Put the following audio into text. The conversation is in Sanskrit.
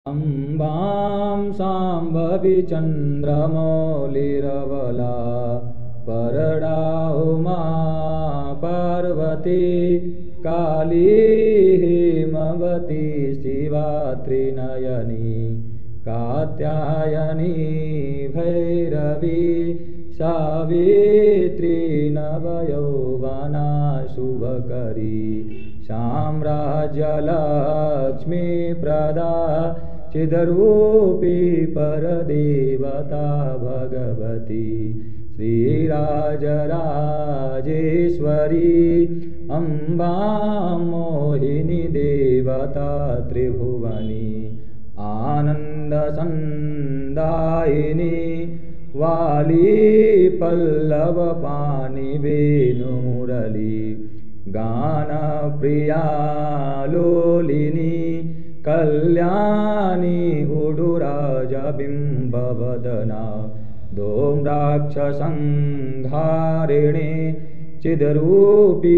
अम्बां शाम्भवी चन्द्रमौलिरवला परडा उमा पार्वती काली हेमवती शिवा त्रिनयनी कात्यायनी भैरवी सावित्री नवयौवना शुभकरी साम्राज्यलक्ष्मी प्रदा चिद्रूपी परदेवता भगवती श्रीराजराजेश्वरी अम्बा मोहिनी देवता त्रिभुवनी आनन्दसन्दायिनी वाली पल्लवपाणि वेणुमुरली गानप्रिया लोलिनी कल्याणी उडुराजबिम्बवदना धूम्राक्षसंहारिणी चिद्रूपी